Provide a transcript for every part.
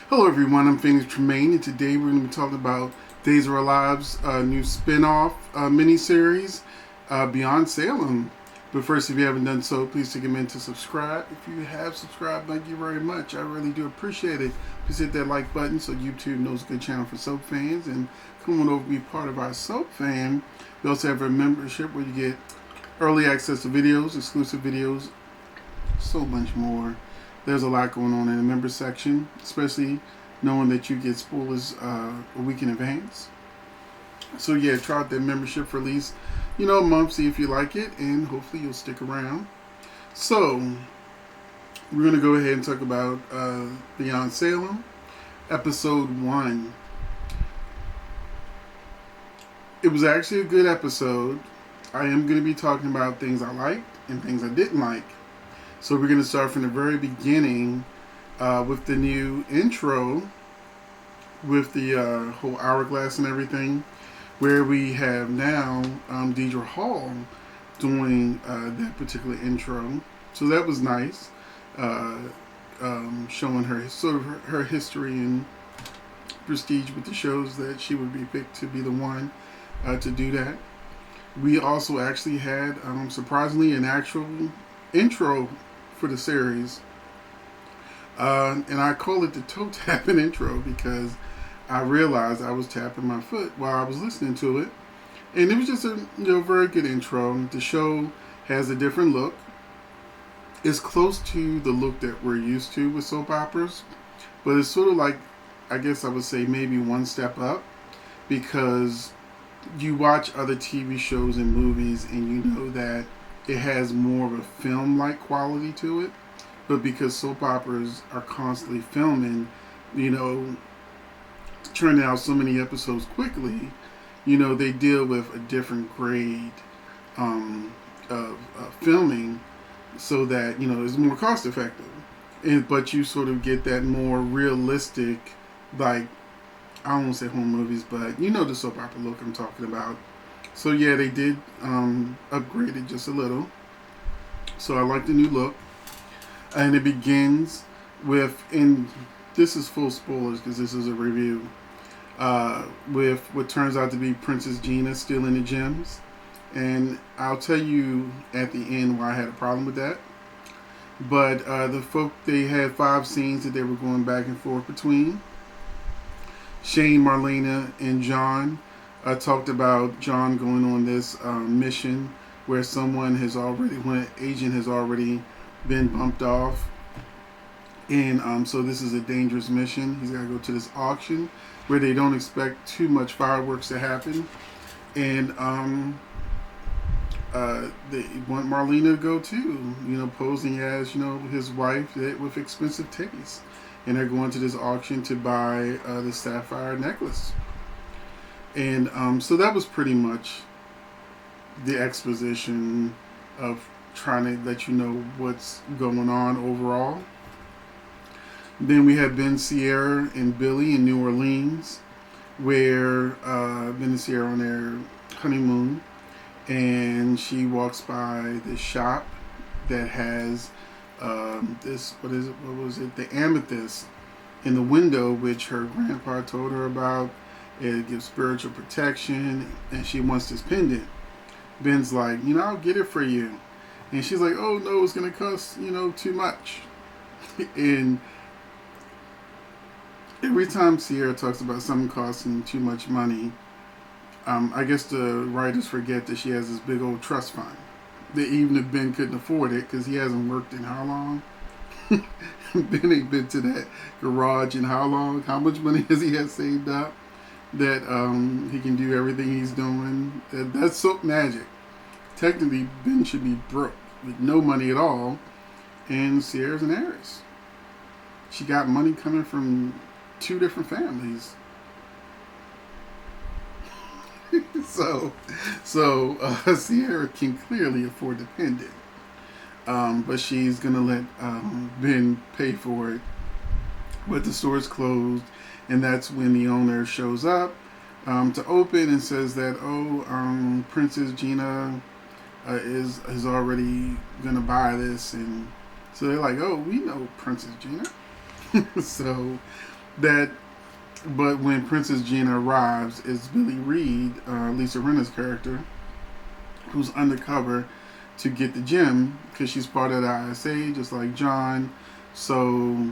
Hello everyone, I'm Tremayne, and today we're going to be talking about Days of Our Lives' new spin-off miniseries, Beyond Salem. But first, if you haven't done so, please take a minute to subscribe. If you have subscribed, thank you very much. I really do appreciate it. Please hit that like button so YouTube knows a good channel for soap fans, and come on over and be part of our soap fan. We also have a membership where you get early access to videos, exclusive videos, so much more. There's a lot going on in the member section, especially knowing that you get spoilers a week in advance. So yeah, try out that membership for at least, a month, see if you like it, and hopefully you'll stick around. So, we're going to go ahead and talk about Beyond Salem, Episode 1. It was actually a good episode. I am going to be talking about things I liked and things I didn't like. So we're going to start from the very beginning with the new intro with the whole hourglass and everything, where we have now Deidre Hall doing that particular intro. So that was nice, showing her sort of her history and prestige with the shows that she would be picked to be the one to do that. We also actually had, surprisingly, an actual intro for the series, and I call it the toe tapping intro because I realized I was tapping my foot while I was listening to it, and it was just a very good intro. The show has a different look. It's close to the look that we're used to with soap operas, but it's sort of like, I guess I would say maybe one step up, because you watch other TV shows and movies and you know that it has more of a film-like quality to it, but because soap operas are constantly filming, churning out so many episodes quickly, they deal with a different grade of filming, so that it's more cost-effective. But you sort of get that more realistic, like, I don't want to say home movies, but the soap opera look I'm talking about. So yeah, they did upgrade it just a little. So I like the new look. And it begins with, and this is full spoilers because this is a review, with what turns out to be Princess Gina stealing the gems. And I'll tell you at the end why I had a problem with that. But they had 5 scenes that they were going back and forth between. Shane, Marlena, and John talked about John going on this mission where one agent has already been bumped off, and so this is a dangerous mission. He's got to go to this auction where they don't expect too much fireworks to happen, and they want Marlena to go too, posing as his wife with expensive taste, and they're going to this auction to buy the sapphire necklace. And so that was pretty much the exposition of trying to let you know what's going on overall. Then we had Ben, Ciara, and Billy in New Orleans, where Ben and Ciara on their honeymoon, and she walks by this shop that has the amethyst in the window, which her grandpa told her about. It gives spiritual protection, and she wants this pendant. Ben's like, I'll get it for you. And she's like, oh no, it's going to cost, too much. And every time Ciara talks about something costing too much money, I guess the writers forget that she has this big old trust fund. That even if Ben couldn't afford it, because he hasn't worked in how long? Ben ain't been to that garage in how long? How much money has he had saved up? That he can do everything he's doing. That's soap magic. Technically, Ben should be broke with no money at all, and Ciara's an heiress. She got money coming from 2 different families. so Ciara can clearly afford the pendant, but she's gonna let Ben pay for it. But the store's closed. And that's when the owner shows up to open and says that, Princess Gina is already going to buy this. And so they're like, oh, we know Princess Gina. So that. But when Princess Gina arrives, it's Billy Reed, Lisa Rinna's character, who's undercover to get the gem because she's part of the ISA, just like John. So,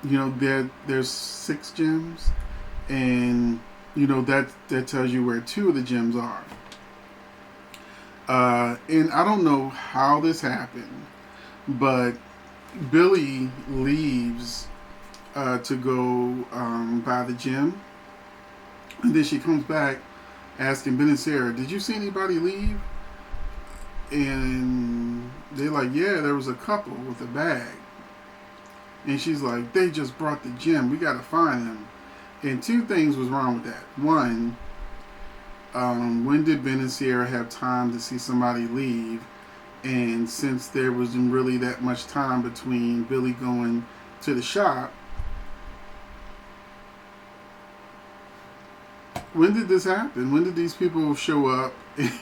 there's 6 gems, and that tells you where 2 of the gems are. And I don't know how this happened, but Billy leaves to go buy the gem, and then she comes back asking Ben and Ciara, "Did you see anybody leave?" And they're like, "Yeah, there was a couple with a bag." And she's like, "They just brought the gem. We gotta find them." And 2 things was wrong with that. One, when did Ben and Ciara have time to see somebody leave? And since there wasn't really that much time between Billy going to the shop, when did this happen? When did these people show up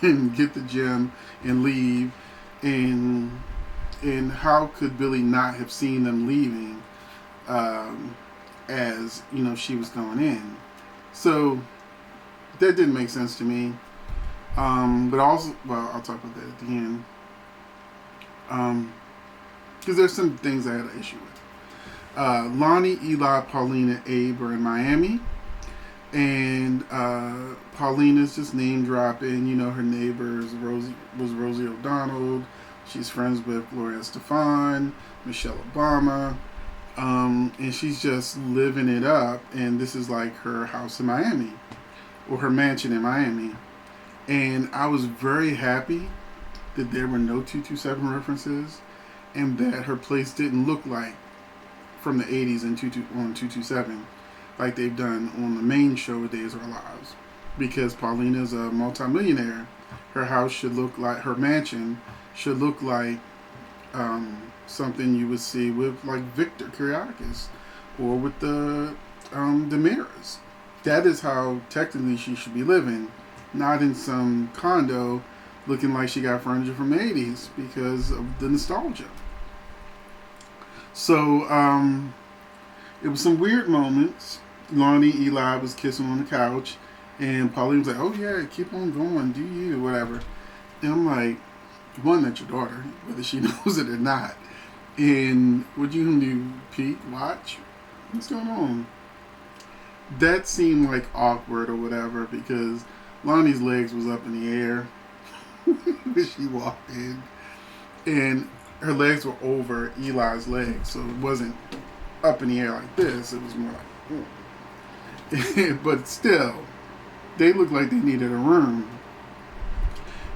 and get the gem and leave? And how could Billy not have seen them leaving as she was going in? So that didn't make sense to me. But also, well, I'll talk about that at the end. Because there's some things I had an issue with. Lonnie, Eli, Paulina, Abe are in Miami. And Paulina's just name dropping. Her neighbors was Rosie O'Donnell. She's friends with Gloria Estefan, Michelle Obama. And she's just living it up. And this is like her house in Miami, or her mansion in Miami. And I was very happy that there were no 227 references, and that her place didn't look like from the 80s on 227. Like they've done on the main show of Days of Our Lives. Because Paulina's a multimillionaire. Her house should look like, her mansion should look like something you would see with like Victor Kiriakis or with the Demiras. That is how technically she should be living. Not in some condo looking like she got furniture from the 80s because of the nostalgia. So it was some weird moments. Lonnie, Eli was kissing on the couch, and Pauline was like, "Oh yeah, keep on going, do you, whatever." And I'm like, one, that's your daughter, whether she knows it or not. And what you gonna do, Pete? Watch? What's going on? That seemed like awkward or whatever because Lonnie's legs was up in the air when she walked in, and her legs were over Eli's legs, so it wasn't up in the air like this. It was more like, oh. But still, they looked like they needed a room.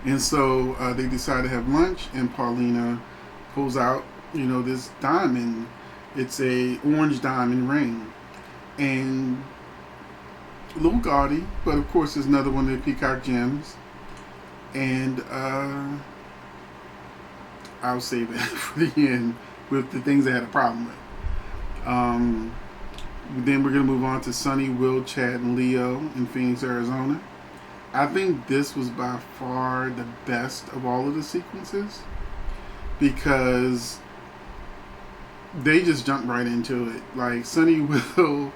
And so they decided to have lunch, and Paulina pulls out, this diamond. It's a orange diamond ring. And a little gaudy, but of course there's another one of the peacock gems. And I'll save it for the end with the things I had a problem with. Then we're going to move on to Sonny, Will, Chad, and Leo in Phoenix, Arizona. I think this was by far the best of all of the sequences because they just jumped right into it. Like, Sonny will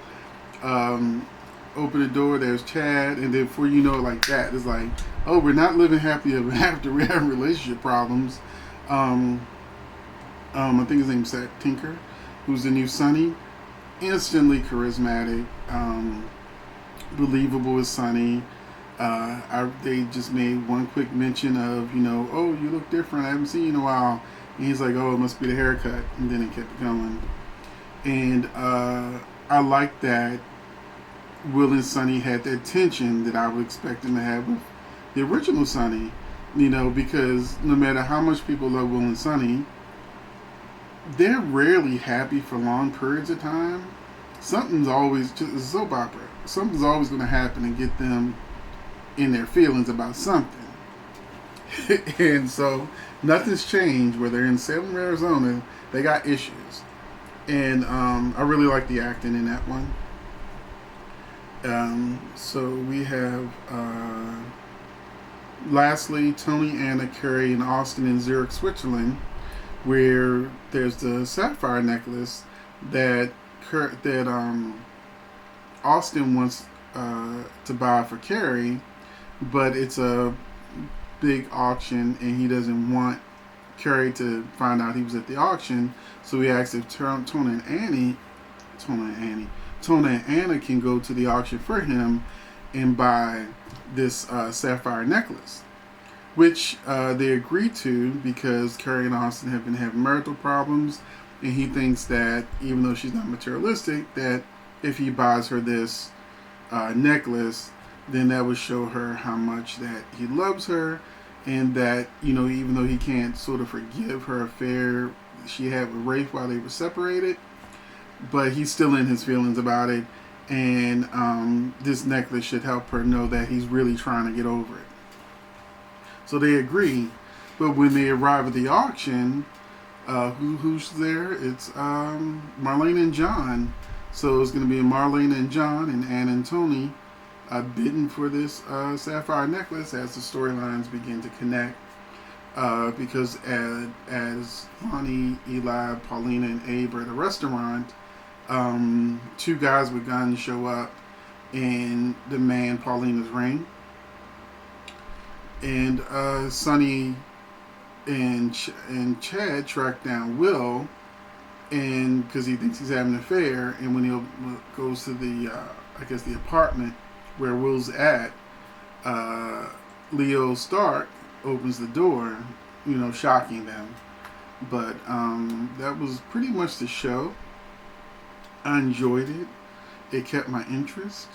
open the door, there's Chad, and then before you know it like that, it's like, oh, we're not living happy ever after, we're having relationship problems. I think his name's Zach Tinker, who's the new Sonny. Instantly charismatic, believable as Sonny. They just made one quick mention of, oh, you look different, I haven't seen you in a while. And he's like, oh, it must be the haircut. And then it kept going. And I like that Will and Sonny had that tension that I would expect them to have with the original Sonny. Because no matter how much people love Will and Sonny, they're rarely happy for long periods of time. Something's always, just a soap opera, something's always going to happen and get them in their feelings about something. And so nothing's changed. Where they're in Salem, Arizona, they got issues. And I really like the acting in that one. So we have lastly Tony, Anna, Carrie, and Austin in Zurich, Switzerland, where there's the sapphire necklace that Austin wants to buy for Carrie, but it's a big auction, and he doesn't want Carrie to find out he was at the auction. So he asks if Tona and Anna can go to the auction for him and buy this sapphire necklace, which they agree to because Carrie and Austin have been having marital problems, and he thinks that even though she's not materialistic, that if he buys her this necklace, then that would show her how much that he loves her, and that, you know, even though he can't sort of forgive her affair she had with Rafe while they were separated, but he's still in his feelings about it, and this necklace should help her know that he's really trying to get over it. So they agree, but when they arrive at the auction, who's there? It's Marlena and John. So it's going to be Marlena and John and Anna and Tony bidding for this sapphire necklace as the storylines begin to connect. Because as Sonny, Eli, Paulina, and Abe are at a restaurant, two guys with guns show up and demand Paulina's ring. And Sonny and Chad track down Will, and because he thinks he's having an affair, and when he goes to the the apartment where Will's at, Leo Stark opens the door, you know, shocking them. But that was pretty much the show. I enjoyed it. It kept my interest.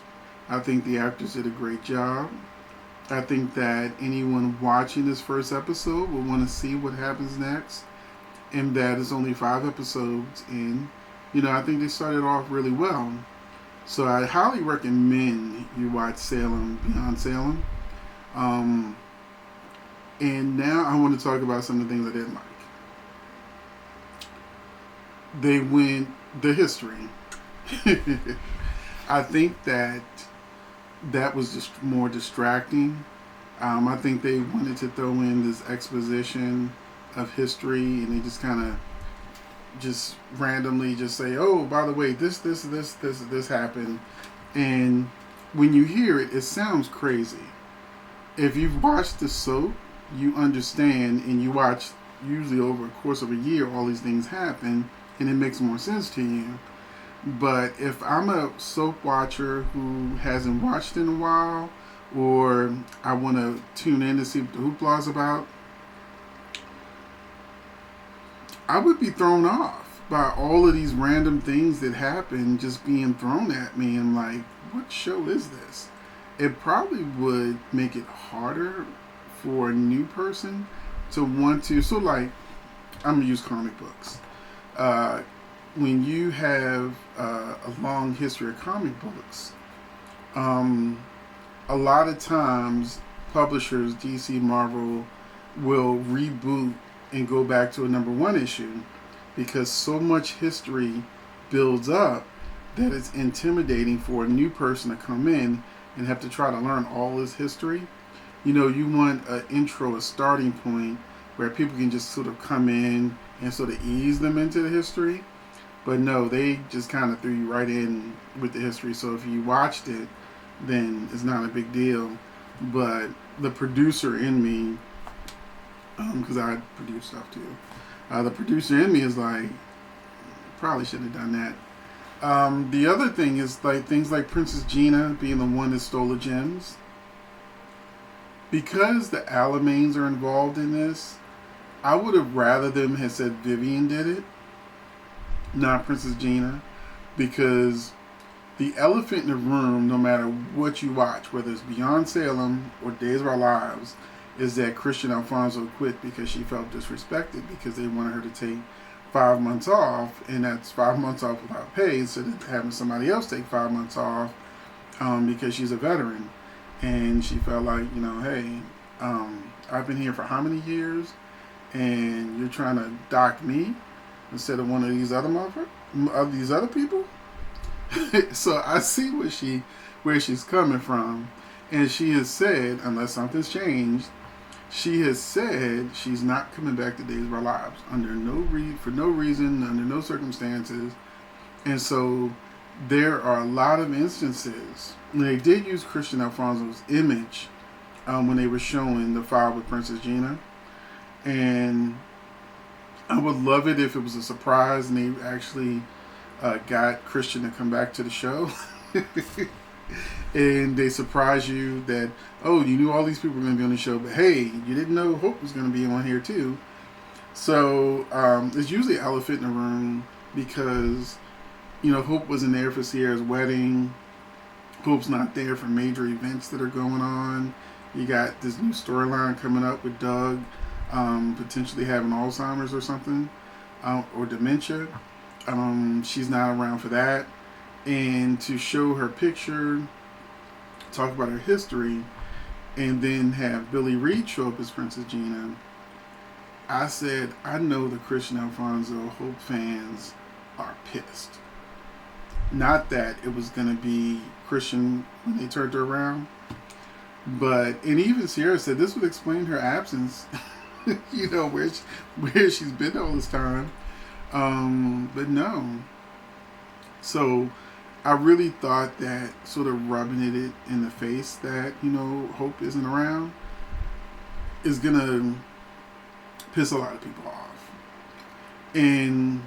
I think the actors did a great job. I think that anyone watching this first episode will want to see what happens next, and that it's only 5 episodes in. You know, I think they started off really well. So I highly recommend you watch Salem, Beyond Salem. And now I want to talk about some of the things I didn't like. The history. I think that was just more distracting. I think they wanted to throw in this exposition of history, and they just kind of just randomly just say, oh, by the way, this happened. And when you hear it, it sounds crazy. If you've watched the soap, you understand, and you watch usually over a course of a year, all these things happen, and it makes more sense to you. But if I'm a soap watcher who hasn't watched in a while, or I want to tune in to see what the hoopla is about, I would be thrown off by all of these random things that happen just being thrown at me, and like, what show is this? It probably would make it harder for a new person to want to. So like, I'm gonna use comic books. When you have a long history of comic books, a lot of times publishers, DC, Marvel, will reboot and go back to a #1 issue because so much history builds up that it's intimidating for a new person to come in and have to try to learn all this history. You know, you want an intro, a starting point where people can just sort of come in and sort of ease them into the history. But no, they just kind of threw you right in with the history. So if you watched it, then it's not a big deal. But the producer in me, because I produce stuff too, the producer in me is like, probably should have done that. The other thing is like things like Princess Gina being the one that stole the gems. Because the Alamains are involved in this, I would have rather them had said Vivian did it, not Princess Gina, because the elephant in the room, no matter what you watch, whether it's Beyond Salem or Days of Our Lives, is that Christian Alfonso quit because she felt disrespected because they wanted her to take 5 months off, and that's 5 months off without pay instead of having somebody else take 5 months off because she's a veteran. And she felt like, you know, hey, I've been here for how many years, and you're trying to dock me instead of one of these other people. So I see where she's coming from, and she has said, unless something's changed, she has said she's not coming back to Days of Our Lives for no reason, under no circumstances. And so there are a lot of instances. They did use Christian Alfonso's image when they were showing the file with Princess Gina. And I would love it if it was a surprise and they actually got Christian to come back to the show. And they surprise you that, oh, you knew all these people were going to be on the show, but hey, you didn't know Hope was going to be on here too. So it's usually elephant in the room because, Hope wasn't there for Ciara's wedding. Hope's not there for major events that are going on. You got this new storyline coming up with Doug potentially having Alzheimer's or something, or dementia. She's not around for that. And to show her picture, talk about her history, and then have Billy Reed show up as Princess Gina, I said, I know the Christian Alfonso Hope fans are pissed. Not that it was going to be Christian when they turned her around, but, and even Ciara said this would explain her absence, where she's been all this time. But no. So I really thought that sort of rubbing it in the face that, Hope isn't around is going to piss a lot of people off. And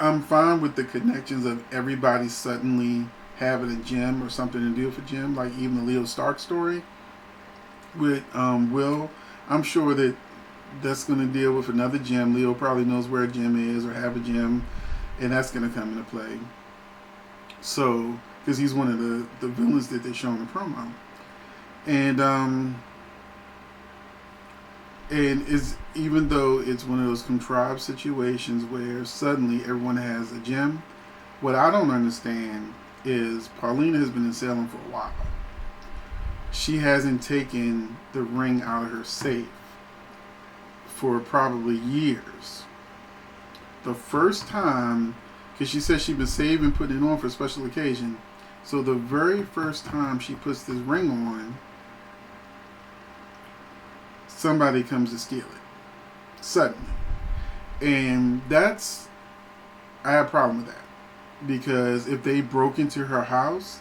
I'm fine with the connections of everybody suddenly having a gem or something to do with a gem, like even the Leo Stark story with Will. I'm sure that that's going to deal with another gem. Leo probably knows where a gem is or have a gem, and that's going to come into play. So, because he's one of the villains that they show in the promo. And is, even though it's one of those contrived situations where suddenly everyone has a gem, what I don't understand is Paulina has been in Salem for a while. She hasn't taken the ring out of her safe for probably years. The first time, because she said she'd been saving, putting it on for a special occasion. So the very first time she puts this ring on, somebody comes to steal it. Suddenly. And I have a problem with that. Because if they broke into her house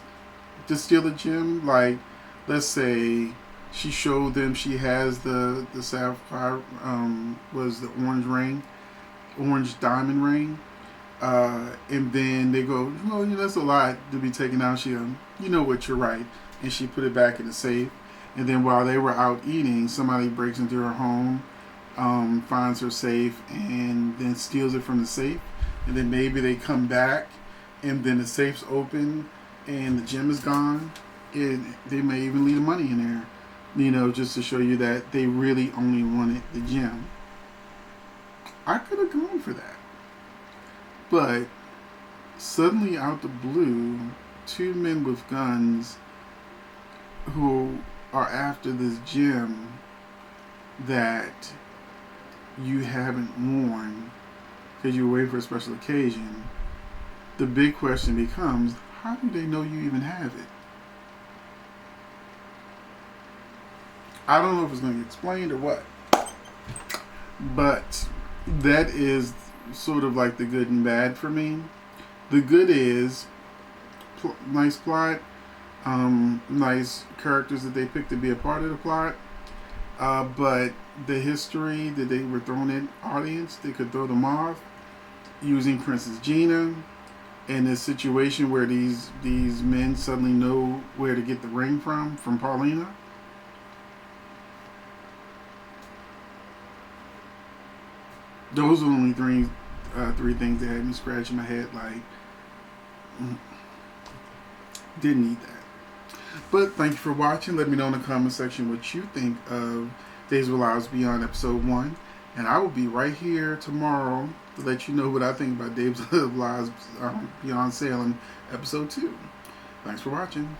to steal a gem, like, let's say she showed them she has the sapphire, was the orange diamond ring, and then they go, well, that's a lot to be taken out. She, what, you're right, and she put it back in the safe. And then while they were out eating, somebody breaks into her home, finds her safe, and then steals it from the safe. And then maybe they come back, and then the safe's open, and the gem is gone. And they may even leave the money in there, just to show you that they really only wanted the gem. I could have gone for that. But suddenly out the blue, two men with guns who are after this gem that you haven't worn because you're waiting for a special occasion. The big question becomes, how do they know you even have it? I don't know if it's going to get explained or what. But that is sort of like the good and bad for me. The good is nice plot, nice characters that they picked to be a part of the plot. But the history that they were throwing at audience, they could throw them off. Using Princess Gina in this situation where these men suddenly know where to get the ring from Paulina. Those are only three things that had me scratching my head like, didn't need that. But thank you for watching. Let me know in the comment section what you think of Days of Our Lives Beyond Episode 1. And I will be right here tomorrow to let you know what I think about Days of Our Lives Beyond Salem Episode 2. Thanks for watching.